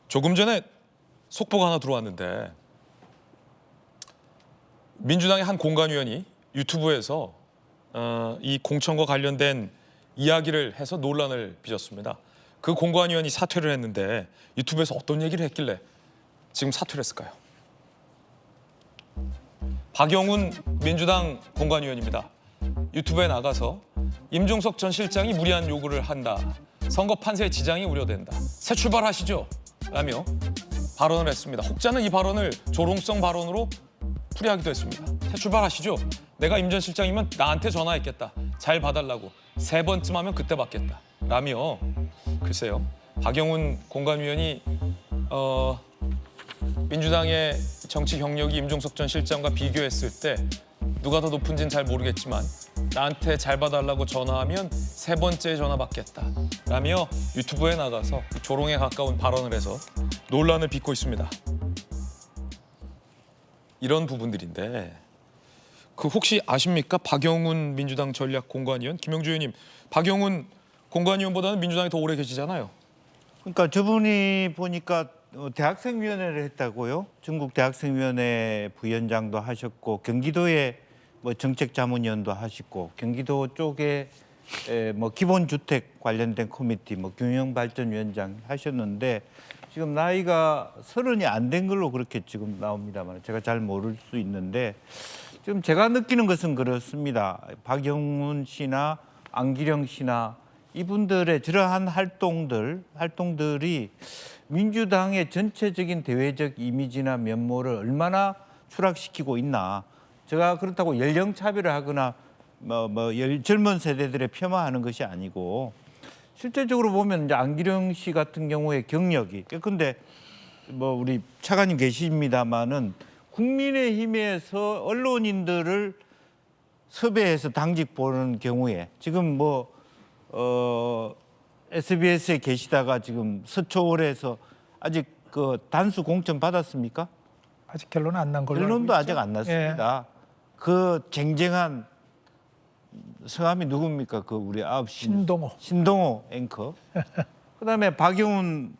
조금 전에 속보가 하나 들어왔는데 민주당의 한 공관위원이 유튜브에서 이 공천과 관련된 이야기를 해서 논란을 빚었습니다. 그 공관위원이 사퇴를 했는데 유튜브에서 어떤 얘기를 했길래 지금 사퇴를 했을까요? 박영훈 민주당 공관위원입니다. 유튜브에 나가서 임종석 전 실장이 무리한 요구를 한다. 선거 판세에 지장이 우려된다. 새 출발하시죠? 라며 발언을 했습니다. 혹자는 이 발언을 조롱성 발언으로 풀이하기도 했습니다. 새 출발하시죠? 내가 임 전 실장이면 나한테 전화했겠다. 잘 봐달라고. 3번쯤 하면 그때 받겠다. 라며 글쎄요. 박영훈 공관위원이 민주당의 정치 경력이 임종석 전 실장과 비교했을 때 누가 더 높은지는 잘 모르겠지만 나한테 잘 봐달라고 전화하면 3번째 전화 받겠다 라며 유튜브에 나가서 조롱에 가까운 발언을 해서 논란을 빚고 있습니다. 이런 부분들인데 혹시 아십니까? 박영훈 민주당 전략공관위원 김영주 의원님, 박영훈 공관위원보다는 민주당에 더 오래 계시잖아요. 그러니까 저분이 보니까 대학생위원회를 했다고요. 전국 대학생위원회 부위원장도 하셨고 경기도에 뭐 정책자문위원도 하시고 경기도 쪽에 뭐 기본주택 관련된 커미티 뭐 균형발전위원장 하셨는데 지금 나이가 30이 안 된 걸로 그렇게 지금 나옵니다만 제가 잘 모를 수 있는데 지금 제가 느끼는 것은 그렇습니다. 박영훈 씨나 안기령 씨나 이분들의 저러한 활동들이 민주당의 전체적인 대외적 이미지나 면모를 얼마나 추락시키고 있나. 제가 그렇다고 연령 차별을 하거나 젊은 세대들의 폄하하는 것이 아니고 실제적으로 보면 이제 안기령 씨 같은 경우의 경력이 근데 뭐 우리 차관님 계십니다마는 국민의힘에서 언론인들을 섭외해서 당직 보는 경우에 지금 SBS에 계시다가 지금 서초월에서 아직 그 단수 공천 받았습니까? 아직 결론은 안 난 걸로 결론도 알고 있죠? 아직 안 났습니다. 예. 그 쟁쟁한 성함이 누굽니까? 그 우리 9시 신동호 앵커. 그다음에 박영훈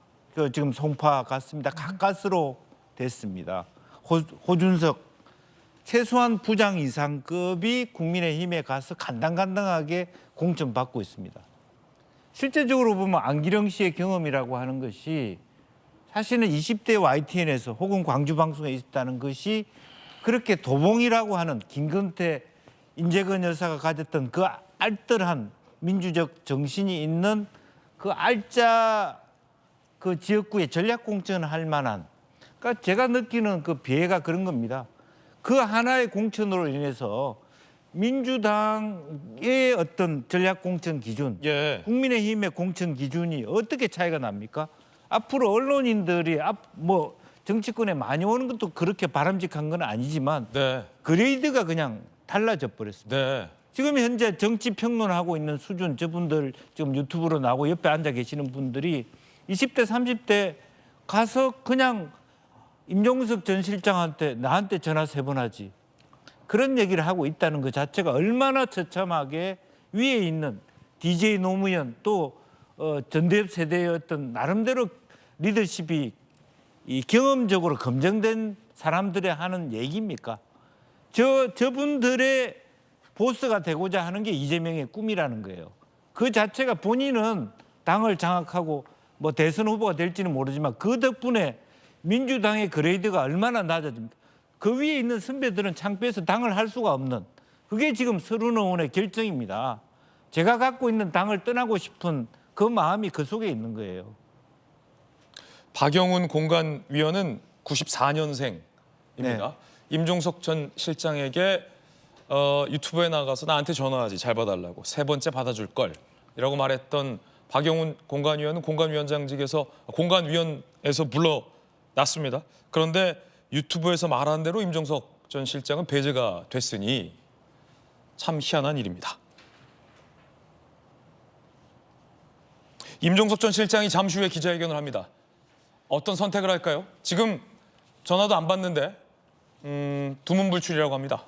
지금 송파 갔습니다. 가까스로 됐습니다. 호준석 최소한 부장 이상급이 국민의힘에 가서 간당간당하게 공천 받고 있습니다. 실제적으로 보면 안기령 씨의 경험이라고 하는 것이 사실은 20대 YTN에서 혹은 광주방송에 있었다는 것이 그렇게 도봉이라고 하는 김건태 인재건 여사가 가졌던 그 알뜰한 민주적 정신이 있는 그 알짜 그 지역구에 전략공천을 할 만한 그러니까 제가 느끼는 그 비애가 그런 겁니다. 그 하나의 공천으로 인해서 민주당의 어떤 전략공천 기준, 국민의힘의 공천 기준이 어떻게 차이가 납니까? 앞으로 언론인들이 정치권에 많이 오는 것도 그렇게 바람직한 건 아니지만 그레이드가 그냥 달라져 버렸습니다. 지금 현재 정치 평론하고 있는 수준 저분들 지금 유튜브로 나오고 옆에 앉아 계시는 분들이 20대, 30대 가서 그냥 임종석 전 실장한테 나한테 전화 3번 하지. 그런 얘기를 하고 있다는 것 자체가 얼마나 처참하게 위에 있는 DJ 노무현 또 전대협 세대의 어떤 나름대로 리더십이 경험적으로 검증된 사람들이 하는 얘기입니까? 저분들의 보스가 되고자 하는 게 이재명의 꿈이라는 거예요. 그 자체가 본인은 당을 장악하고 뭐 대선 후보가 될지는 모르지만 그 덕분에 민주당의 그레이드가 얼마나 낮아집니까? 그 위에 있는 선배들은 창피해서 당을 할 수가 없는 그게 지금 서른 의원의 결정입니다. 제가 갖고 있는 당을 떠나고 싶은 그 마음이 그 속에 있는 거예요. 박영훈 공관위원은 94년생입니다. 임종석 전 실장에게 유튜브에 나가서 나한테 전화하지 잘 봐달라고 3번째 받아줄 걸 이라고 말했던 박영훈 공관위원은 공관위원장직에서 공관위원에서 물러났습니다. 그런데 유튜브에서 말한 대로 임종석 전 실장은 배제가 됐으니 참 희한한 일입니다. 임종석 전 실장이 잠시 후에 기자회견을 합니다. 어떤 선택을 할까요? 지금 전화도 안 받는데 두문불출이라고 합니다.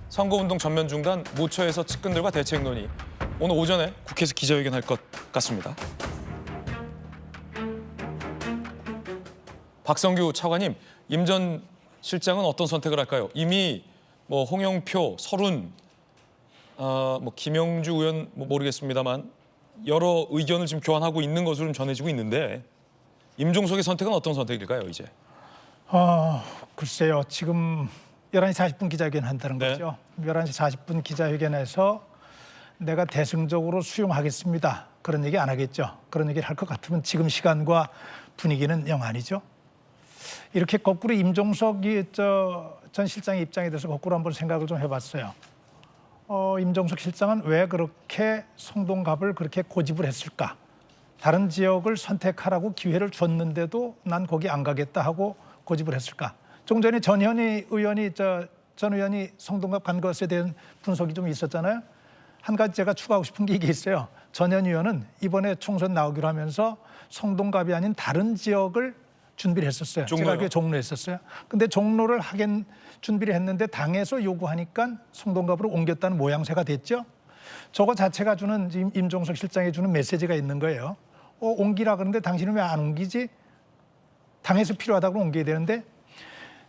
선거운동 전면 중단, 모처에서 측근들과 대책 논의. 오늘 오전에 국회에서 기자회견할 것 같습니다. 박성규 차관님, 임 전 실장은 어떤 선택을 할까요? 이미 뭐 홍영표, 설훈, 뭐 김영주 의원 모르겠습니다만 여러 의견을 지금 교환하고 있는 것으로 좀 전해지고 있는데 임종석의 선택은 어떤 선택일까요, 이제? 글쎄요. 지금 11시 40분 기자회견 한다는 네. 거죠. 11시 40분 기자회견에서 내가 대승적으로 수용하겠습니다. 그런 얘기 안 하겠죠. 그런 얘기를 할 것 같으면 지금 시간과 분위기는 영 아니죠. 이렇게 거꾸로 임종석이 전 실장의 입장에 대해서 거꾸로 한번 생각을 좀 해봤어요. 임종석 실장은 왜 그렇게 성동갑을 그렇게 고집을 했을까? 다른 지역을 선택하라고 기회를 줬는데도 난 거기 안 가겠다 하고 고집을 했을까? 좀 전에 전현희 의원이 전 의원이 성동갑 간 것에 대한 분석이 좀 있었잖아요. 한 가지 제가 추가하고 싶은 게 이게 있어요. 전현희 의원은 이번에 총선 나오기로 하면서 성동갑이 아닌 다른 지역을 준비를 했었어요. 종로요? 제가 알기에 종로 했었어요. 근데 종로를 하긴 준비를 했는데 당에서 요구하니까 성동갑으로 옮겼다는 모양새가 됐죠. 저거 자체가 주는 지금 임종석 실장이 주는 메시지가 있는 거예요. 옮기라 그러는데 당신은 왜 안 옮기지? 당에서 필요하다고 옮겨야 되는데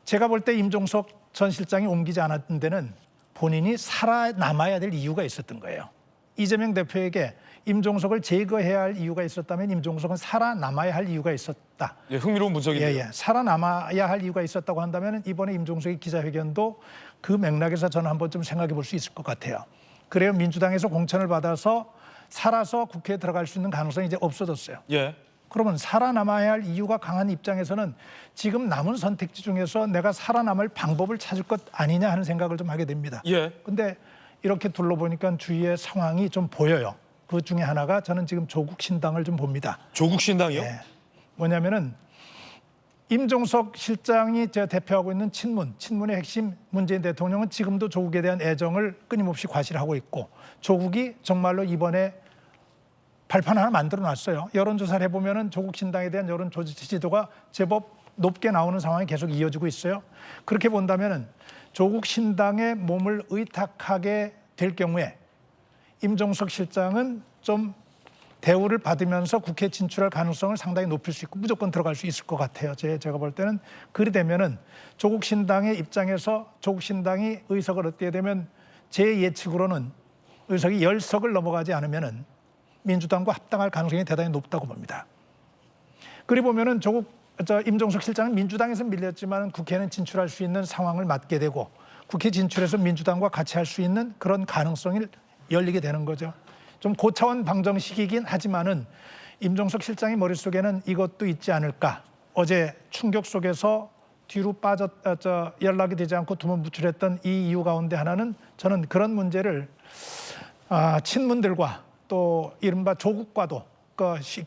제가 볼 때 임종석 전 실장이 옮기지 않았던 데는 본인이 살아남아야 될 이유가 있었던 거예요. 이재명 대표에게 임종석을 제거해야 할 이유가 있었다면 임종석은 살아남아야 할 이유가 있었다. 예, 흥미로운 분석인데요. 살아남아야 할 이유가 있었다고 한다면 이번에 임종석의 기자회견도 그 맥락에서 저는 한번 좀 생각해 볼 수 있을 것 같아요. 그래요. 민주당에서 공천을 받아서 살아서 국회에 들어갈 수 있는 가능성이 이제 없어졌어요. 예. 그러면 살아남아야 할 이유가 강한 입장에서는 지금 남은 선택지 중에서 내가 살아남을 방법을 찾을 것 아니냐 하는 생각을 좀 하게 됩니다. 예. 근데 이렇게 둘러보니까 주위의 상황이 좀 보여요. 그 중에 하나가 저는 지금 조국 신당을 좀 봅니다. 조국 신당이요? 네. 뭐냐면은 임종석 실장이 제가 대표하고 있는 친문의 핵심 문재인 대통령은 지금도 조국에 대한 애정을 끊임없이 과시하고 있고 조국이 정말로 이번에 발판 하나 만들어 놨어요. 여론조사를 해보면은 조국 신당에 대한 여론 지지도가 제법 높게 나오는 상황이 계속 이어지고 있어요. 그렇게 본다면은 조국 신당에 몸을 의탁하게 될 경우에 임종석 실장은 좀 대우를 받으면서 국회에 진출할 가능성을 상당히 높일 수 있고 무조건 들어갈 수 있을 것 같아요. 제가 볼 때는 그리 되면은 조국 신당의 입장에서 조국 신당이 의석을 얻게 되면 제 예측으로는 의석이 10석을 넘어가지 않으면은 민주당과 합당할 가능성이 대단히 높다고 봅니다. 그리 보면은 임종석 실장은 민주당에서 밀렸지만 국회에는 진출할 수 있는 상황을 맞게 되고 국회 진출해서 민주당과 같이 할 수 있는 그런 가능성이 열리게 되는 거죠. 좀 고차원 방정식이긴 하지만은 임종석 실장의 머릿속에는 이것도 있지 않을까. 어제 충격 속에서 뒤로 연락이 되지 않고 두번 무출했던 이 이유 가운데 하나는 저는 그런 문제를 친문들과 또 이른바 조국과도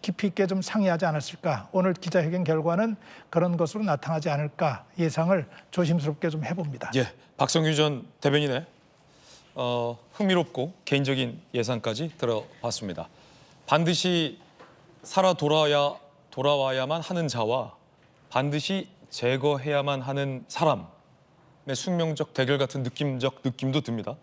깊이 있게 좀 상의하지 않았을까. 오늘 기자회견 결과는 그런 것으로 나타나지 않을까 예상을 조심스럽게 좀 해봅니다. 예, 박성규 전 대변인의 흥미롭고 개인적인 예상까지 들어봤습니다. 반드시 살아 돌아와야만 하는 자와 반드시 제거해야만 하는 사람의 숙명적 대결 같은 느낌도 듭니다.